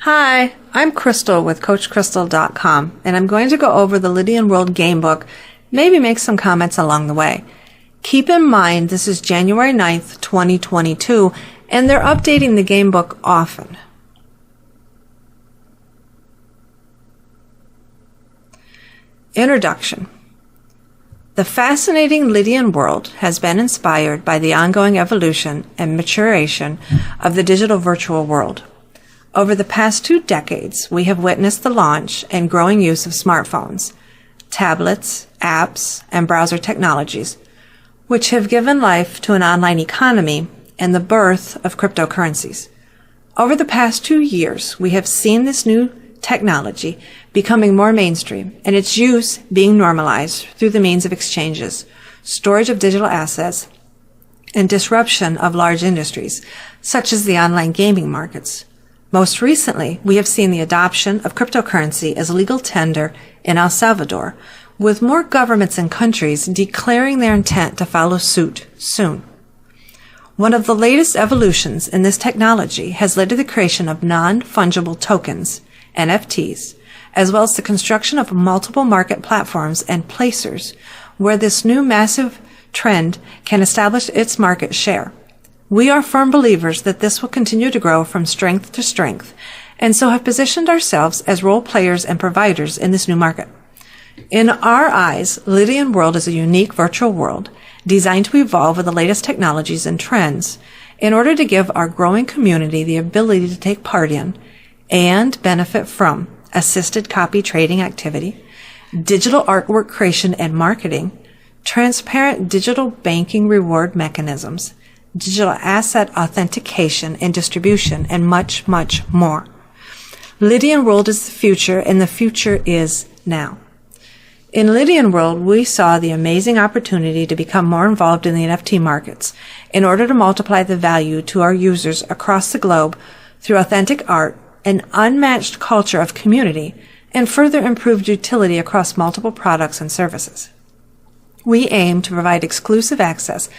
Hi, I'm Crystal with CoachCrystal.com, and I'm going to go over the Lydian World Game Book, maybe make some comments along the way. Keep in mind this is January 9th, 2022, and they're updating the game book often. Introduction. The fascinating Lydian world has been inspired by the ongoing evolution and maturation of the digital virtual world. Over the past 2 decades, we have witnessed the launch and growing use of smartphones, tablets, apps, and browser technologies, which have given life to an online economy and the birth of cryptocurrencies. Over the past 2 years, we have seen this new technology becoming more mainstream and its use being normalized through the means of exchanges, storage of digital assets, and disruption of large industries, such as the online gaming markets. Most recently, we have seen the adoption of cryptocurrency as legal tender in El Salvador, with more governments and countries declaring their intent to follow suit soon. One of the latest evolutions in this technology has led to the creation of non-fungible tokens, NFTs, as well as the construction of multiple market platforms and placers where this new massive trend can establish its market share. We are firm believers that this will continue to grow from strength to strength, and so have positioned ourselves as role players and providers in this new market. In our eyes, Lydian World is a unique virtual world designed to evolve with the latest technologies and trends in order to give our growing community the ability to take part in and benefit from assisted copy trading activity, digital artwork creation and marketing, transparent digital banking reward mechanisms, digital asset authentication and distribution, and much, much more. Lydian World is the future, and the future is now. In Lydian World, we saw the amazing opportunity to become more involved in the NFT markets in order to multiply the value to our users across the globe through authentic art, an unmatched culture of community, and further improved utility across multiple products and services. We aim to provide exclusive access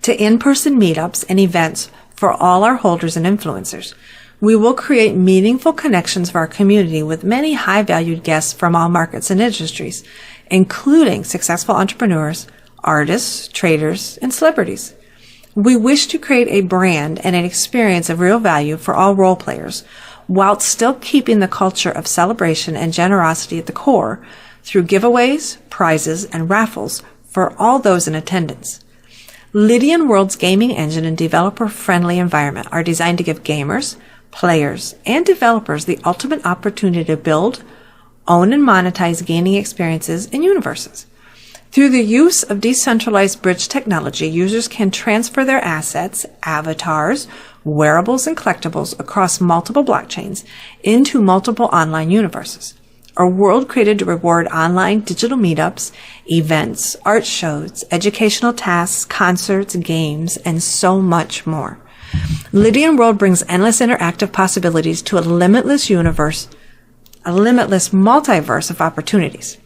to in-person meetups and events for all our holders and influencers. We will create meaningful connections for our community with many high-valued guests from all markets and industries, including successful entrepreneurs, artists, traders, and celebrities. We wish to create a brand and an experience of real value for all role players, while still keeping the culture of celebration and generosity at the core through giveaways, prizes, and raffles for all those in attendance. Lydian World's gaming engine and developer-friendly environment are designed to give gamers, players, and developers the ultimate opportunity to build, own, and monetize gaming experiences and universes. Through the use of decentralized bridge technology, users can transfer their assets, avatars, wearables, and collectibles across multiple blockchains into multiple online universes. A world created to reward online digital meetups, events, art shows, educational tasks, concerts, games, and so much more. Lydian World brings endless interactive possibilities to a limitless universe, a limitless multiverse of opportunities.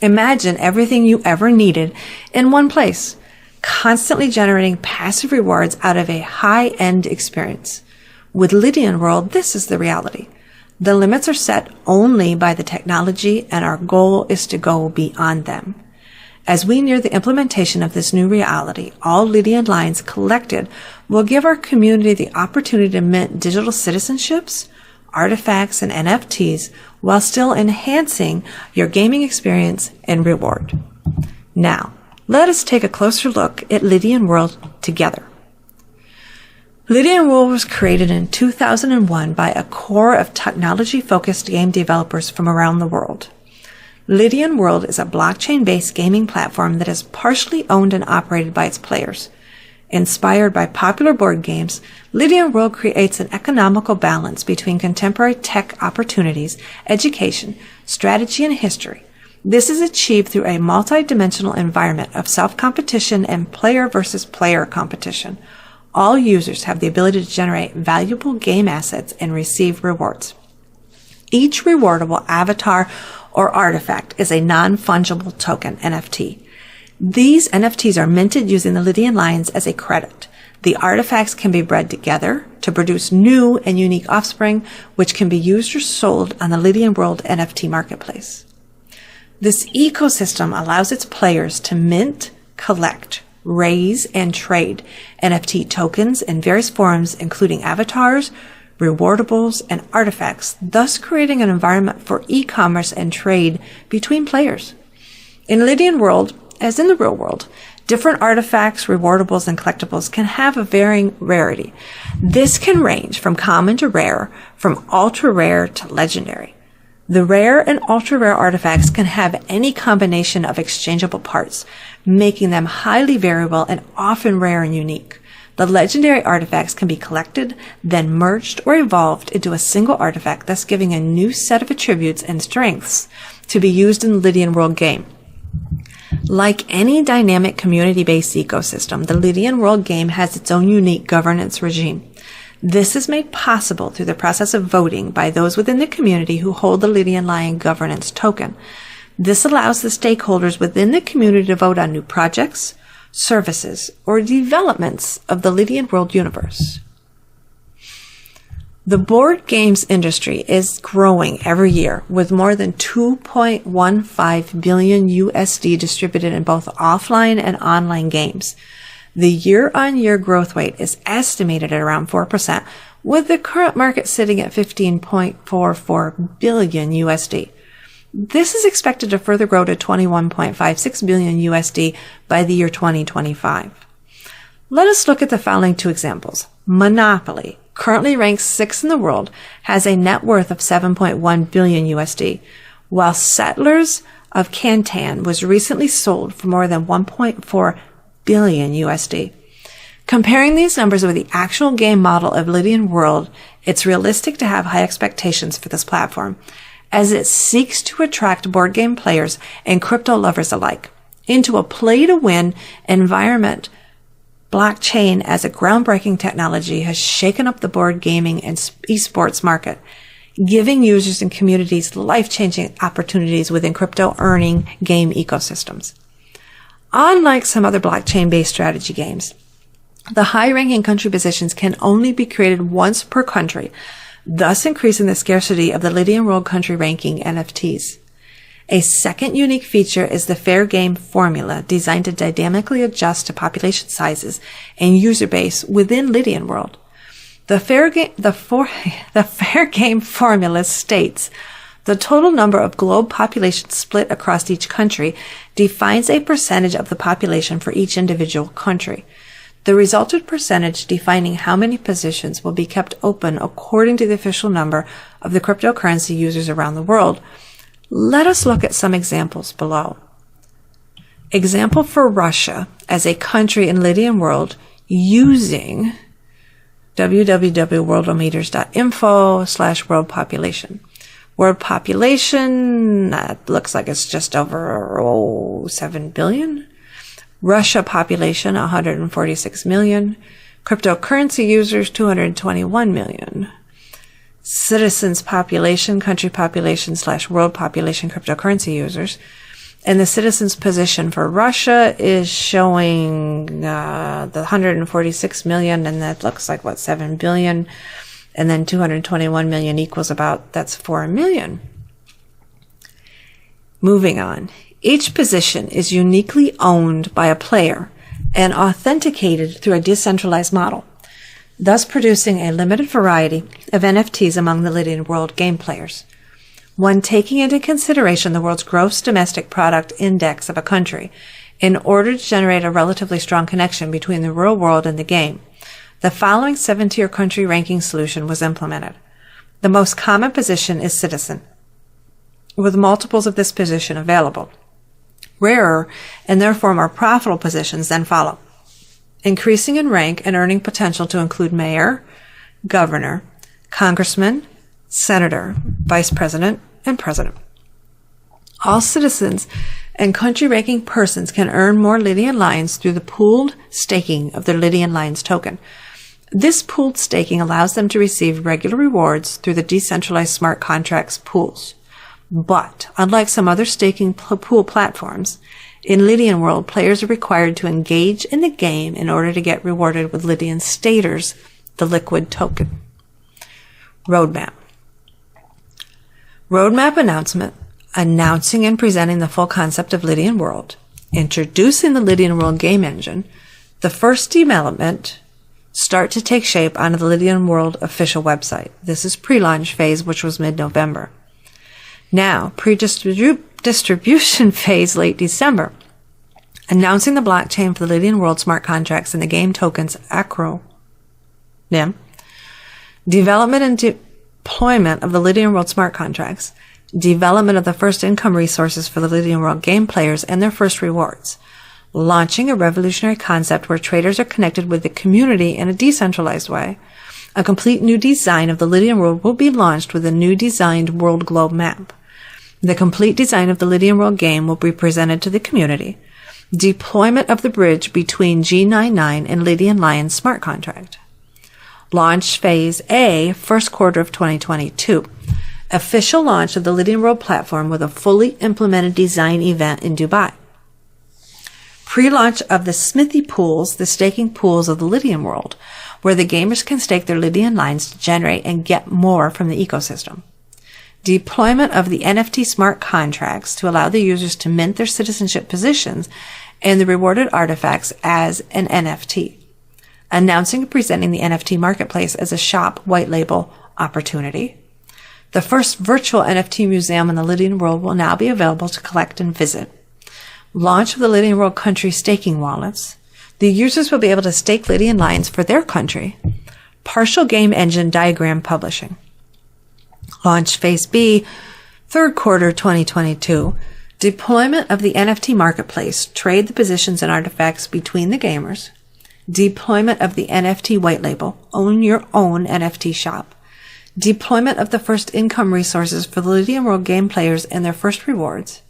Imagine everything you ever needed in one place, constantly generating passive rewards out of a high-end experience. With Lydian World, this is the reality. The limits are set only by the technology, and our goal is to go beyond them. As we near the implementation of this new reality, all Lydian lines collected will give our community the opportunity to mint digital citizenships, artifacts, and NFTs while still enhancing your gaming experience and reward. Now, let us take a closer look at Lydian World together. Lydian World was created in 2001 by a core of technology-focused game developers from around the world. Lydian World is a blockchain-based gaming platform that is partially owned and operated by its players. Inspired by popular board games, Lydian World creates an economical balance between contemporary tech opportunities, education, strategy, and history. This is achieved through a multi-dimensional environment of self-competition and player versus player competition. All users have the ability to generate valuable game assets and receive rewards. Each rewardable avatar or artifact is a non-fungible token, NFT. These NFTs are minted using the Lydian lines as a credit. The artifacts can be bred together to produce new and unique offspring, which can be used or sold on the Lydian World NFT marketplace. This ecosystem allows its players to mint, collect, raise, and trade NFT tokens in various forms, including avatars, rewardables, and artifacts, thus creating an environment for e-commerce and trade between players. In Lydian World, as in the real world, different artifacts, rewardables, and collectibles can have a varying rarity. This can range from common to rare, from ultra rare to legendary. The rare and ultra rare artifacts can have any combination of exchangeable parts, making them highly variable and often rare and unique. The legendary artifacts can be collected, then merged or evolved into a single artifact, thus giving a new set of attributes and strengths to be used in the Lydian World game. Like any dynamic community-based ecosystem, the Lydian World game has its own unique governance regime. This is made possible through the process of voting by those within the community who hold the Lydian Lion governance token. This allows the stakeholders within the community to vote on new projects, services, or developments of the Lydian World universe. The board games industry is growing every year, with more than 2.15 billion USD distributed in both offline and online games. The year-on-year growth rate is estimated at around 4%, with the current market sitting at 15.44 billion USD. This is expected to further grow to 21.56 billion USD by the year 2025. Let us look at the following two examples. Monopoly, currently ranked 6th in the world, has a net worth of 7.1 billion USD, while Settlers of Catan was recently sold for more than 1.4 billion USD. Comparing these numbers with the actual game model of Lydian World, it's realistic to have high expectations for this platform, as it seeks to attract board game players and crypto lovers alike into a play-to-win environment. Blockchain as a groundbreaking technology has shaken up the board gaming and esports market, giving users and communities life-changing opportunities within crypto earning game ecosystems. Unlike some other blockchain-based strategy games, the high-ranking country positions can only be created once per country, thus increasing the scarcity of the Lydian World country ranking NFTs. A second unique feature is the fair game formula, designed to dynamically adjust to population sizes and user base within Lydian World. The fair game formula states the total number of globe population split across each country defines a percentage of the population for each individual country. The resultant percentage defining how many positions will be kept open according to the official number of the cryptocurrency users around the world. Let us look at some examples below. Example for Russia as a country in Lydian World using www.worldometers.info/world population. World population, that looks like it's just over 7 billion. Russia population, 146 million. Cryptocurrency users, 221 million. Citizens population, country population/world population cryptocurrency users. And the citizens position for Russia is showing the 146 million, and that looks like, 7 billion. And then 221 million equals that's 4 million. Moving on. Each position is uniquely owned by a player and authenticated through a decentralized model, thus producing a limited variety of NFTs among the Lydian World game players. When taking into consideration the world's gross domestic product index of a country, in order to generate a relatively strong connection between the real world and the game, the following 7-tier country ranking solution was implemented. The most common position is citizen, with multiples of this position available. Rarer and therefore more profitable positions then follow, increasing in rank and earning potential to include mayor, governor, congressman, senator, vice president, and president. All citizens and country ranking persons can earn more Lydian Lions through the pooled staking of their Lydian Lions token. This pooled staking allows them to receive regular rewards through the decentralized smart contracts pools. But, unlike some other staking pool platforms, In Lydian World, players are required to engage in the game in order to get rewarded with Lydian staters, the liquid token. Roadmap. Roadmap announcement, announcing and presenting the full concept of Lydian World, introducing the Lydian World game engine, the first development start to take shape on the Lydian World official website. This is pre-launch phase, which was mid-November. Now, pre-distribution phase late December, announcing the blockchain for the Lydian World smart contracts and the game tokens acronym, development and deployment of the Lydian World smart contracts, development of the first income resources for the Lydian World game players and their first rewards, launching a revolutionary concept where traders are connected with the community in a decentralized way. A complete new design of the Lydian World will be launched with a new designed world globe map. The complete design of the Lydian World game will be presented to the community. Deployment of the bridge between G99 and Lydian Lion smart contract. Launch Phase A, first quarter of 2022. Official launch of the Lydian World platform with a fully implemented design event in Dubai. Pre-launch of the Smithy pools, the staking pools of the Lydian World, where the gamers can stake their Lydian lines to generate and get more from the ecosystem. Deployment of the NFT smart contracts to allow the users to mint their citizenship positions and the rewarded artifacts as an NFT. Announcing and presenting the NFT marketplace as a shop white label opportunity. The first virtual NFT museum in the Lydian World will now be available to collect and visit. Launch of the Lydian World country staking wallets. The users will be able to stake Lydian lines for their country. Partial game engine diagram publishing. Launch Phase B, third quarter 2022. Deployment of the NFT marketplace. Trade the positions and artifacts between the gamers. Deployment of the NFT white label. Own your own NFT shop. Deployment of the first income resources for the Lydian World game players and their first rewards.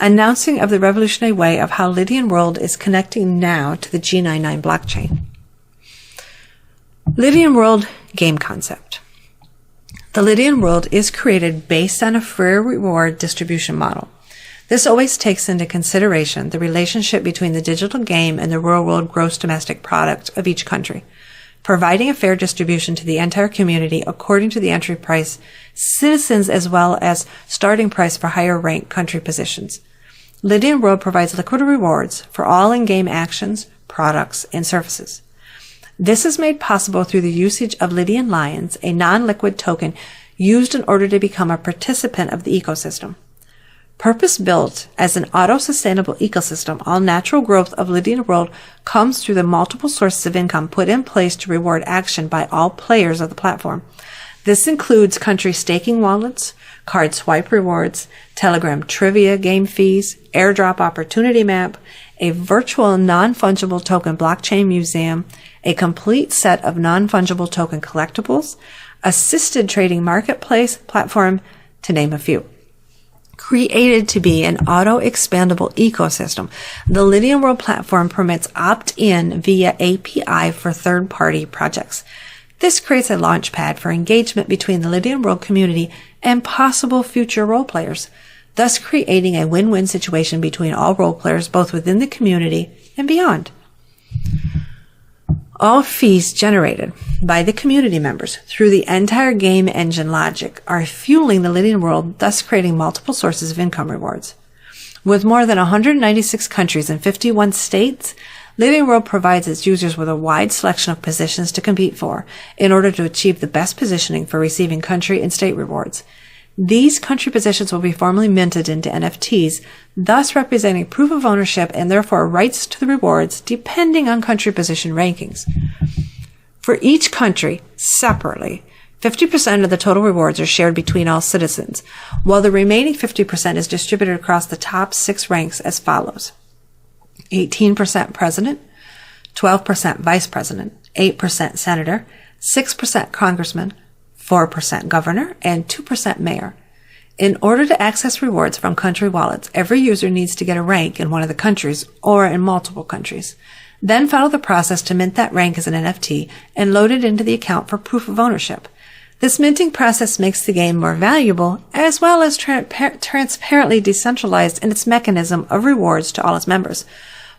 Announcing of the revolutionary way of how Lydian World is connecting now to the G99 blockchain. Lydian World game concept. The Lydian World is created based on a fair reward distribution model. This always takes into consideration the relationship between the digital game and the real world gross domestic product of each country, providing a fair distribution to the entire community according to the entry price, citizens as well as starting price for higher ranked country positions. Lydian World provides liquid rewards for all in-game actions, products, and services. This is made possible through the usage of Lydian Lions, a non-liquid token used in order to become a participant of the ecosystem. Purpose-built as an auto-sustainable ecosystem, all natural growth of Lydian World comes through the multiple sources of income put in place to reward action by all players of the platform. This includes country staking wallets, card swipe rewards, Telegram trivia game fees, airdrop opportunity map, a virtual non-fungible token blockchain museum, a complete set of non-fungible token collectibles, assisted trading marketplace platform, to name a few. Created to be an auto-expandable ecosystem, the Lydian World platform permits opt-in via API for third-party projects. This creates a launchpad for engagement between the Lydian World community and possible future role players, thus creating a win-win situation between all role players both within the community and beyond. All fees generated by the community members through the entire game engine logic are fueling the Lydian World, thus creating multiple sources of income rewards. With more than 196 countries and 51 states, Lydian World provides its users with a wide selection of positions to compete for in order to achieve the best positioning for receiving country and state rewards. These country positions will be formally minted into NFTs, thus representing proof of ownership and therefore rights to the rewards depending on country position rankings. For each country, separately, 50% of the total rewards are shared between all citizens, while the remaining 50% is distributed across the top 6 ranks as follows: 18% president, 12% vice president, 8% senator, 6% congressman, 4% governor, and 2% mayor. In order to access rewards from country wallets, every user needs to get a rank in one of the countries or in multiple countries. Then follow the process to mint that rank as an NFT and load it into the account for proof of ownership. This minting process makes the game more valuable, as well as transparently decentralized in its mechanism of rewards to all its members,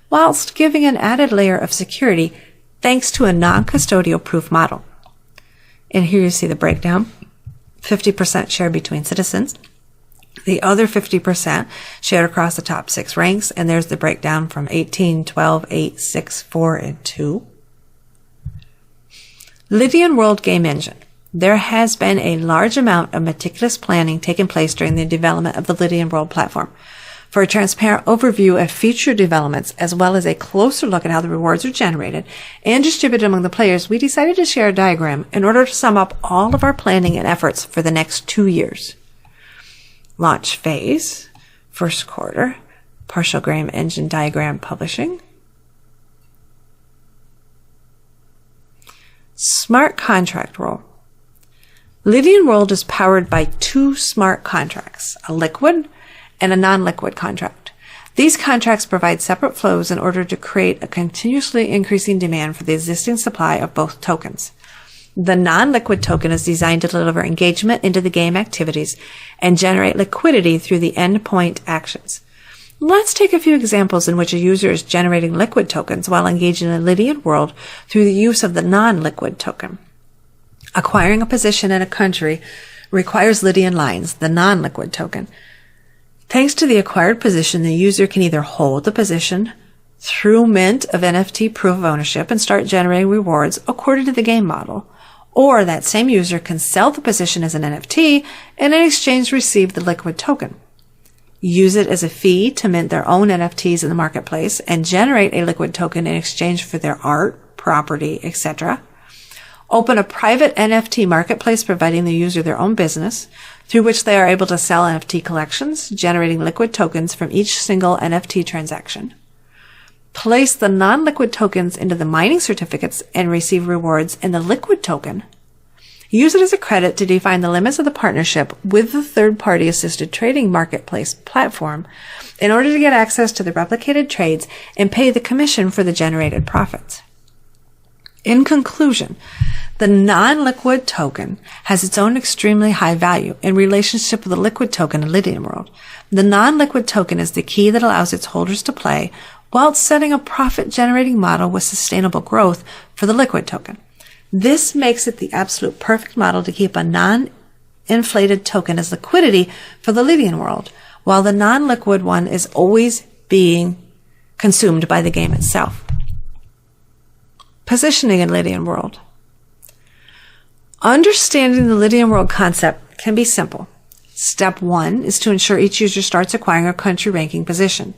whilst giving an added layer of security thanks to a non-custodial proof model. And here you see the breakdown. 50% shared between citizens. The other 50% shared across the top 6 ranks, and there's the breakdown from 18, 12, 8, 6, 4, and 2. Lydian World Game Engine. There has been a large amount of meticulous planning taking place during the development of the Lydian World platform. For a transparent overview of future developments, as well as a closer look at how the rewards are generated and distributed among the players, we decided to share a diagram in order to sum up all of our planning and efforts for the next 2 years. Launch phase, first quarter, partial game engine diagram publishing. Smart contract role. Lydian World is powered by 2 smart contracts, a liquid and a non-liquid contract. These contracts provide separate flows in order to create a continuously increasing demand for the existing supply of both tokens. The non-liquid token is designed to deliver engagement into the game activities and generate liquidity through the endpoint actions. Let's take a few examples in which a user is generating liquid tokens while engaging in Lydian World through the use of the non-liquid token. Acquiring a position in a country requires Lydian lines, the non-liquid token. Thanks to the acquired position, the user can either hold the position through mint of NFT proof of ownership and start generating rewards according to the game model, or that same user can sell the position as an NFT and in exchange receive the liquid token. Use it as a fee to mint their own NFTs in the marketplace and generate a liquid token in exchange for their art, property, etc. Open a private NFT marketplace providing the user their own business, through which they are able to sell NFT collections, generating liquid tokens from each single NFT transaction. Place the non-liquid tokens into the mining certificates and receive rewards in the liquid token. Use it as a credit to define the limits of the partnership with the third-party assisted trading marketplace platform in order to get access to the replicated trades and pay the commission for the generated profits. In conclusion, the non-liquid token has its own extremely high value in relationship with the liquid token in Lydian World. The non-liquid token is the key that allows its holders to play while setting a profit-generating model with sustainable growth for the liquid token. This makes it the absolute perfect model to keep a non-inflated token as liquidity for the Lydian World, while the non-liquid one is always being consumed by the game itself. Positioning in Lydian World. Understanding the Lydian World concept can be simple. Step 1 is to ensure each user starts acquiring a country ranking position.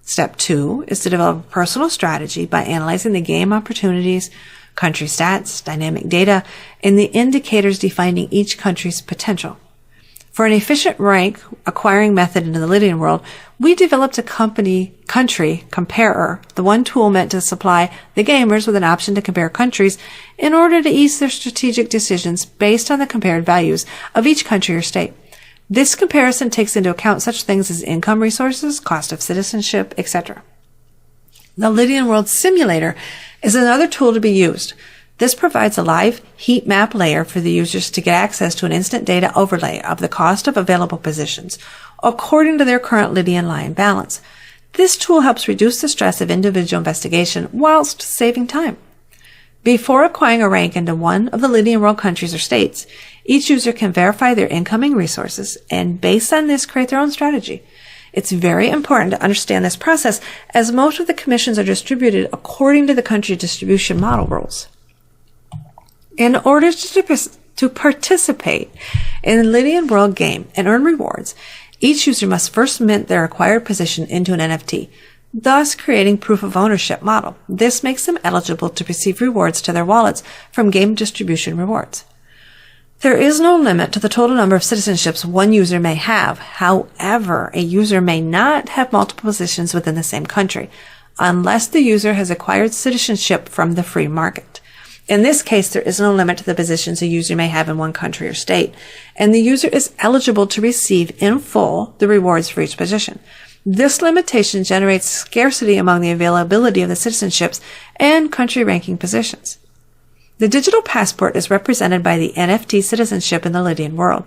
Step 2 is to develop a personal strategy by analyzing the game opportunities, country stats, dynamic data, and the indicators defining each country's potential. For an efficient rank acquiring method into the Lydian World, we developed a country comparer, the one tool meant to supply the gamers with an option to compare countries in order to ease their strategic decisions based on the compared values of each country or state. This comparison takes into account such things as income resources, cost of citizenship, etc. The Lydian World Simulator is another tool to be used. This provides a live heat map layer for the users to get access to an instant data overlay of the cost of available positions according to their current Lydian line balance. This tool helps reduce the stress of individual investigation whilst saving time. Before acquiring a rank into one of the Lydian World countries or states, each user can verify their incoming resources and based on this create their own strategy. It's very important to understand this process as most of the commissions are distributed according to the country distribution model rules. In order to participate in the Lydian World game and earn rewards, each user must first mint their acquired position into an NFT, thus creating proof of ownership model. This makes them eligible to receive rewards to their wallets from game distribution rewards. There is no limit to the total number of citizenships one user may have. However, a user may not have multiple positions within the same country, unless the user has acquired citizenship from the free market. In this case, there is no limit to the positions a user may have in one country or state, and the user is eligible to receive in full the rewards for each position. This limitation generates scarcity among the availability of the citizenships and country ranking positions. The digital passport is represented by the NFT citizenship in the Lydian world,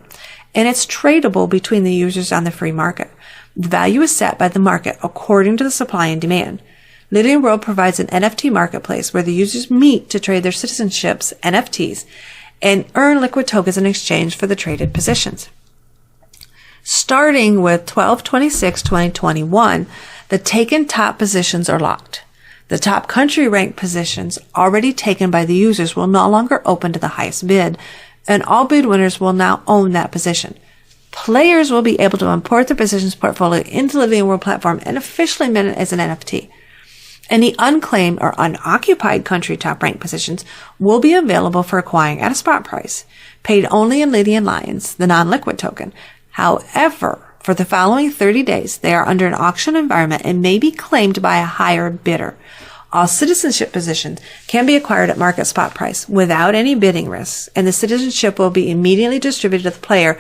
and it's tradable between the users on the free market. The value is set by the market according to the supply and demand. Lydian World provides an NFT marketplace where the users meet to trade their citizenships, NFTs, and earn liquid tokens in exchange for the traded positions. Starting with 12/26/2021, the taken top positions are locked. The top country ranked positions already taken by the users will no longer open to the highest bid, and all bid winners will now own that position. Players will be able to import their positions portfolio into the Lydian World platform and officially mint it as an NFT. Any unclaimed or unoccupied country top-ranked positions will be available for acquiring at a spot price, paid only in Lydian Lions, the non-liquid token. However, for the following 30 days, they are under an auction environment and may be claimed by a higher bidder. All citizenship positions can be acquired at market spot price without any bidding risks, and the citizenship will be immediately distributed to the player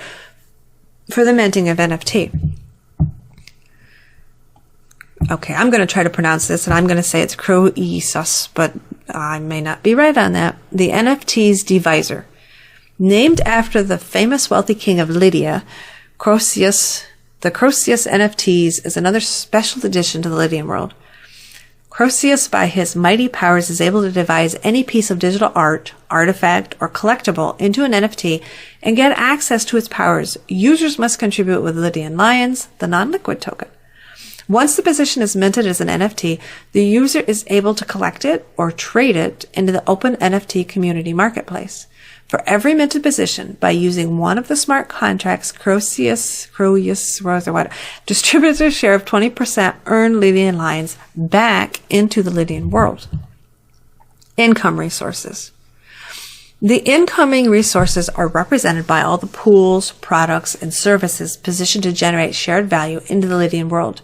for the minting of NFT. Okay, I'm going to try to pronounce this, and I'm going to say it's Croesus, but I may not be right on that. The NFT's divisor. Named after the famous wealthy king of Lydia, Croesus, the Croesus NFTs is another special addition to the Lydian world. Croesus, by his mighty powers, is able to devise any piece of digital art, artifact, or collectible into an NFT and get access to its powers. Users must contribute with Lydian Lions, the non-liquid token. Once the position is minted as an NFT, the user is able to collect it or trade it into the open NFT community marketplace. For every minted position, by using one of the smart contracts, Croesus, distributors a share of 20% earned Lydian Lions back into the Lydian world. Income resources. The incoming resources are represented by all the pools, products, and services positioned to generate shared value into the Lydian world.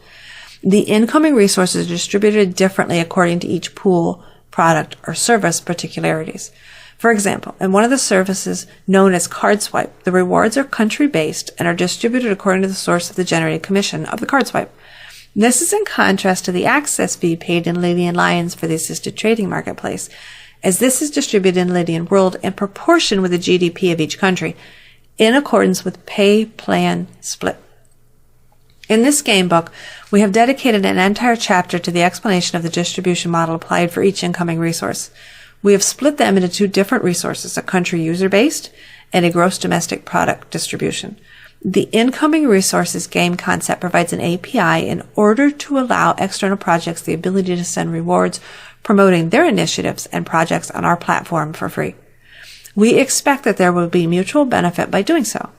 The incoming resources are distributed differently according to each pool, product, or service particularities. For example, in one of the services known as card swipe, the rewards are country-based and are distributed according to the source of the generated commission of the card swipe. This is in contrast to the access fee paid in Lydian Lions for the assisted trading marketplace, as this is distributed in Lydian World in proportion with the GDP of each country, in accordance with pay plan split. In this game book, we have dedicated an entire chapter to the explanation of the distribution model applied for each incoming resource. We have split them into two different resources, a country user-based and a gross domestic product distribution. The incoming resources game concept provides an API in order to allow external projects the ability to send rewards promoting their initiatives and projects on our platform for free. We expect that there will be mutual benefit by doing so.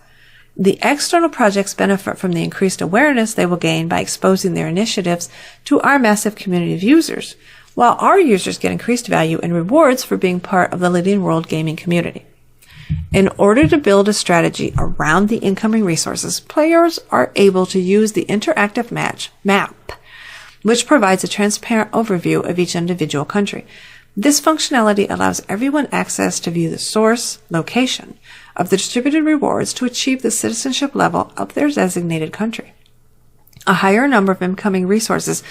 The external projects benefit from the increased awareness they will gain by exposing their initiatives to our massive community of users, while our users get increased value and rewards for being part of the Lydian World gaming community. In order to build a strategy around the incoming resources, players are able to use the interactive map, which provides a transparent overview of each individual country. This functionality allows everyone access to view the source, location of the distributed rewards to achieve the citizenship level of their designated country. A higher number of incoming resources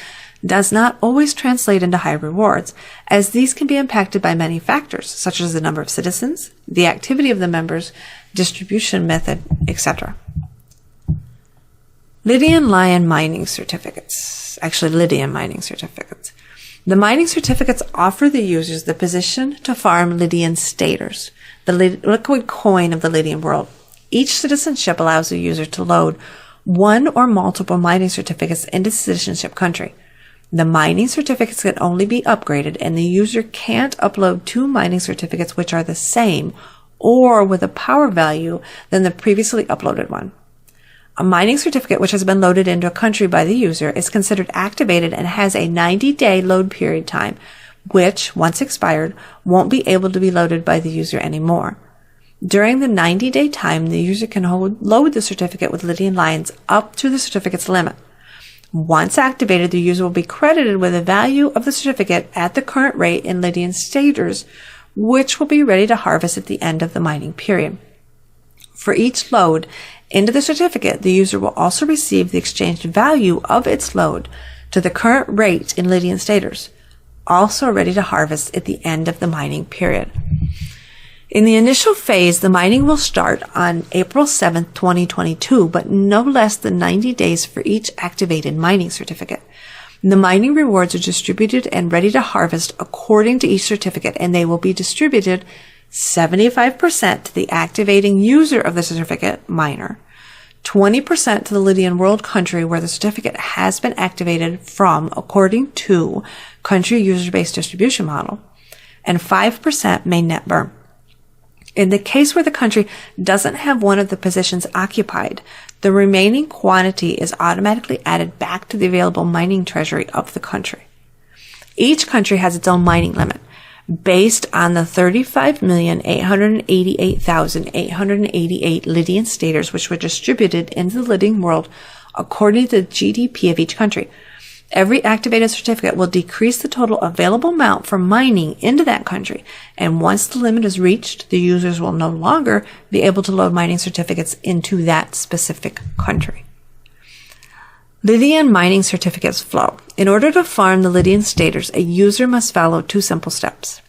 does not always translate into high rewards, as these can be impacted by many factors, such as the number of citizens, the activity of the members, distribution method, etc. Lydian mining certificates. The mining certificates offer the users the position to farm Lydian staters, the liquid coin of the Lydian world. Each citizenship allows the user to load one or multiple mining certificates into citizenship country. The mining certificates can only be upgraded, and the user can't upload two mining certificates which are the same or with a power value than the previously uploaded one. A mining certificate which has been loaded into a country by the user is considered activated and has a 90-day load period time, which, once expired, won't be able to be loaded by the user anymore. During the 90-day time, the user can load the certificate with Lydian Lions up to the certificate's limit. Once activated, the user will be credited with the value of the certificate at the current rate in Lydian staters, which will be ready to harvest at the end of the mining period. For each load into the certificate, the user will also receive the exchanged value of its load to the current rate in Lydian staters. also ready to harvest at the end of the mining period. In the initial phase, the mining will start on April 7, 2022, but no less than 90 days for each activated mining certificate. The mining rewards are distributed and ready to harvest according to each certificate, and they will be distributed 75% to the activating user of the certificate, miner, 20% to the Lydian World country where the certificate has been activated from according to country user-based distribution model, and 5% may net burn. In the case where the country doesn't have one of the positions occupied, the remaining quantity is automatically added back to the available mining treasury of the country. Each country has its own mining limit, based on the 35,888,888 Lydian staters which were distributed into the Lydian world according to the GDP of each country. Every activated certificate will decrease the total available amount for mining into that country, and once the limit is reached, the users will no longer be able to load mining certificates into that specific country. Lydian mining certificates flow. In order to farm the Lydian staters, a user must follow 2 simple steps.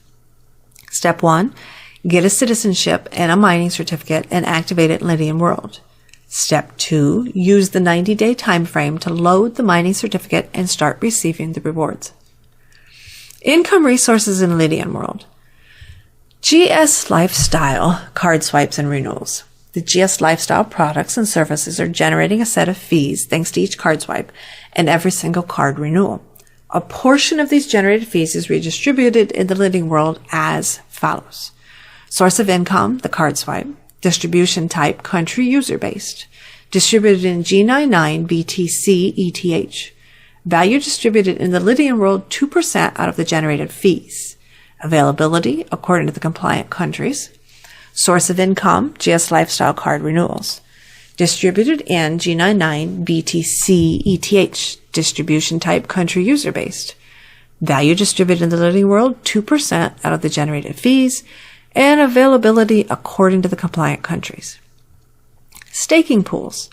Step 1, get a citizenship and a mining certificate and activate it in Lydian World. Step 2, use the 90-day time frame to load the mining certificate and start receiving the rewards. Income resources in Lydian World. GS Lifestyle card swipes and renewals. The GS Lifestyle products and services are generating a set of fees thanks to each card swipe and every single card renewal. A portion of these generated fees is redistributed in the Lydian World as follows. Source of income, the card swipe. Distribution type, country user-based. Distributed in G99, BTC, ETH. Value distributed in the Lydian World 2% out of the generated fees. Availability, according to the compliant countries. Source of income, GS Lifestyle card renewals. Distributed in G99, BTC, ETH. Distribution type, country user-based. Value distributed in the Lydian World 2% out of the generated fees. And availability according to the compliant countries. Staking pools.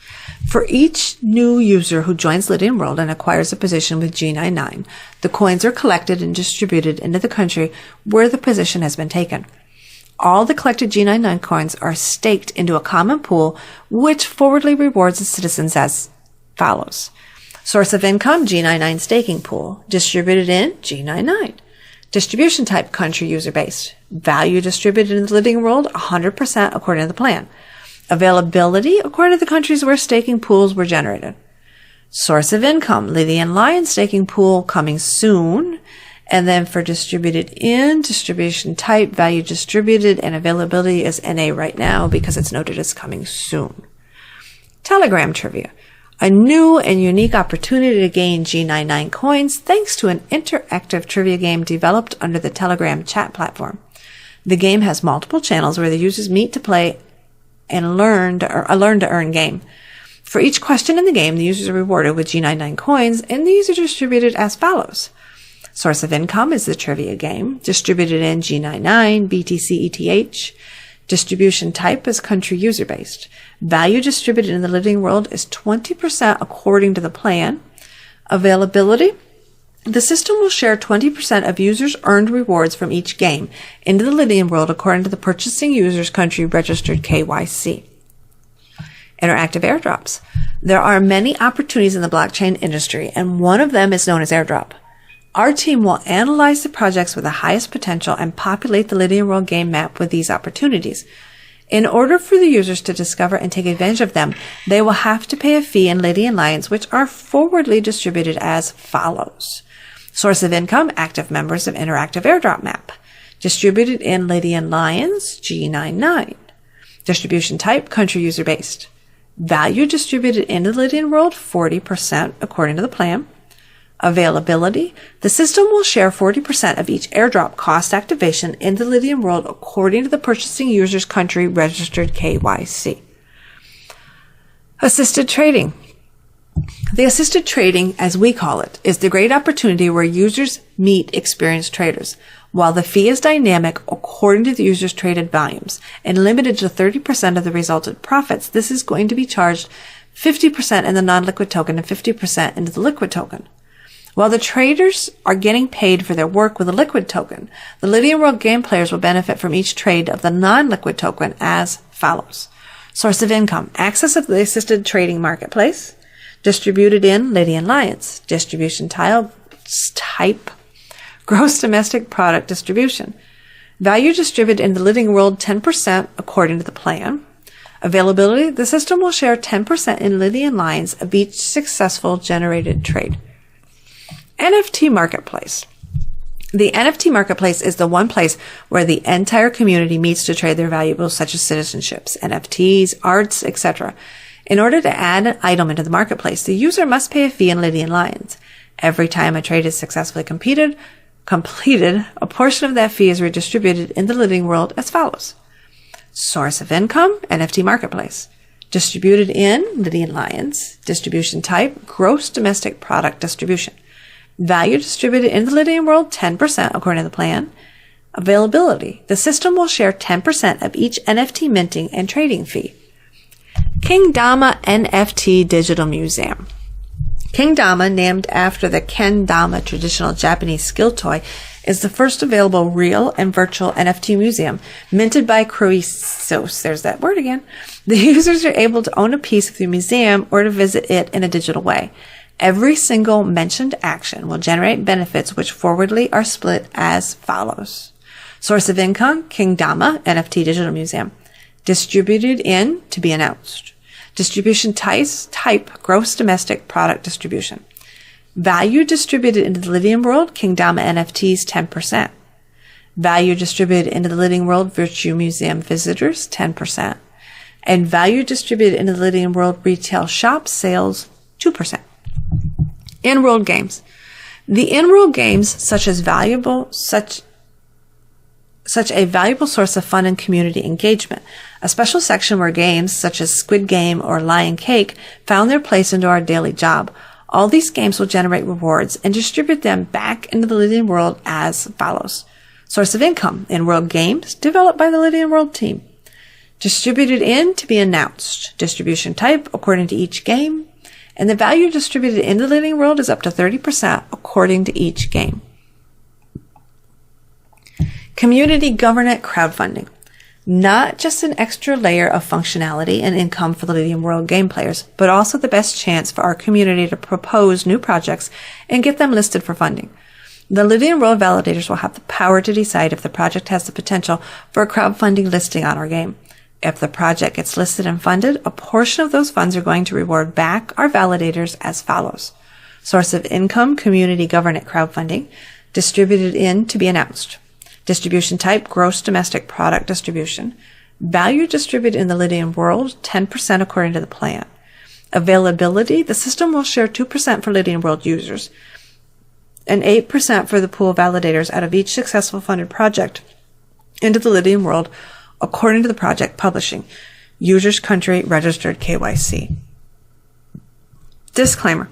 For each new user who joins Lydian World and acquires a position with G99, the coins are collected and distributed into the country where the position has been taken. All the collected G99 coins are staked into a common pool, which forwardly rewards the citizens as follows. Source of income, G99 staking pool, distributed in G99. Distribution type, country user-based. Value distributed in the Lydian World, 100% according to the plan. Availability according to the countries where staking pools were generated. Source of income, Lydian Lion staking pool coming soon. And then for distributed in, distribution type, value distributed, and availability is NA right now because it's noted as coming soon. Telegram trivia. A new and unique opportunity to gain G99 coins thanks to an interactive trivia game developed under the Telegram chat platform. The game has multiple channels where the users meet to play and a learn to earn game. For each question in the game, the users are rewarded with G99 coins, and these are distributed as follows. Source of income is the trivia game, distributed in G99, BTC, ETH. Distribution type is country user-based. Value distributed in the Lydian World is 20% according to the plan. Availability. The system will share 20% of users' earned rewards from each game into the Lydian World according to the purchasing user's country registered KYC. Interactive airdrops. There are many opportunities in the blockchain industry, and one of them is known as airdrop. Our team will analyze the projects with the highest potential and populate the Lydian World game map with these opportunities. In order for the users to discover and take advantage of them, they will have to pay a fee in Lydian Lions, which are forwardly distributed as follows. Source of income, active members of Interactive Airdrop Map. Distributed in Lydian Lions, G99. Distribution type, country user-based. Value distributed into the Lydian World, 40% according to the plan. Availability. The system will share 40% of each airdrop cost activation in the Lydian World according to the purchasing user's country registered KYC. Assisted trading. The assisted trading, as we call it, is the great opportunity where users meet experienced traders. While the fee is dynamic according to the user's traded volumes and limited to 30% of the resultant profits, this is going to be charged 50% in the non-liquid token and 50% into the liquid token. While the traders are getting paid for their work with a liquid token, the Lydian World game players will benefit from each trade of the non-liquid token as follows. Source of income, access of the assisted trading marketplace, distributed in Lydian Lions, distribution type, gross domestic product distribution, value distributed in the Lydian World 10% according to the plan, availability, the system will share 10% in Lydian Lions of each successful generated trade. NFT Marketplace. The NFT Marketplace is the one place where the entire community meets to trade their valuables such as citizenships, NFTs, arts, etc. In order to add an item into the marketplace, the user must pay a fee in Lydian Lions. Every time a trade is successfully completed, a portion of that fee is redistributed in the Lydian World as follows. Source of income, NFT Marketplace. Distributed in Lydian Lions. Distribution type, gross domestic product distribution. Value distributed in the Lydian World, 10% according to the plan. Availability. The system will share 10% of each NFT minting and trading fee. King Dama NFT Digital Museum. King Dama, named after the Ken Dama traditional Japanese skill toy, is the first available real and virtual NFT museum minted by Croesus. There's that word again. The users are able to own a piece of the museum or to visit it in a digital way. Every single mentioned action will generate benefits which forwardly are split as follows. Source of income, King Dama, NFT Digital Museum. Distributed in, to be announced. Distribution type, gross domestic product distribution. Value distributed into the Lydian World, King Dama NFTs, 10%. Value distributed into the Lydian World Virtue Museum visitors, 10%. And value distributed into the Lydian World retail shop sales, 2%. In-world games. The in-world games, such a valuable source of fun and community engagement. A special section where games such as Squid Game or Lion Cake found their place into our daily job. All these games will generate rewards and distribute them back into the Lydian World as follows. Source of income, in-world games developed by the Lydian World team. Distributed in, to be announced. Distribution type according to each game. And the value distributed in the Lydian World is up to 30% according to each game. Community governance crowdfunding. Not just an extra layer of functionality and income for the Lydian World game players, but also the best chance for our community to propose new projects and get them listed for funding. The Lydian World validators will have the power to decide if the project has the potential for a crowdfunding listing on our game. If the project gets listed and funded, a portion of those funds are going to reward back our validators as follows. Source of income, community governance crowdfunding, distributed in, to be announced. Distribution type, gross domestic product distribution. Value distributed in the Lydian World, 10% according to the plan. Availability, the system will share 2% for Lydian World users and 8% for the pool validators out of each successful funded project into the Lydian World according to the project publishing. Users country registered KYC. Disclaimer.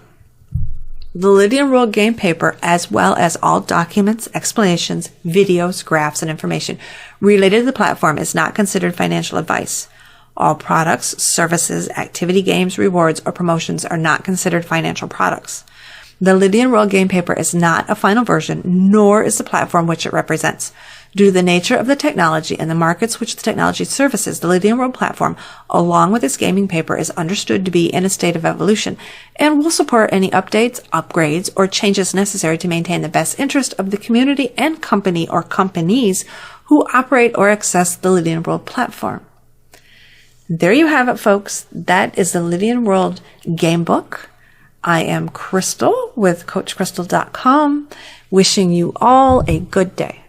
The Lydian World game paper, as well as all documents, explanations, videos, graphs, and information related to the platform, is not considered financial advice. All products, services, activity games, rewards, or promotions are not considered financial products. The Lydian World game paper is not a final version, nor is the platform which it represents. Due to the nature of the technology and the markets which the technology services, the Lydian World platform, along with its gaming paper, is understood to be in a state of evolution and will support any updates, upgrades, or changes necessary to maintain the best interest of the community and company or companies who operate or access the Lydian World platform. There you have it, folks. That is the Lydian World Game Book. I am Crystal with CoachCrystal.com, wishing you all a good day.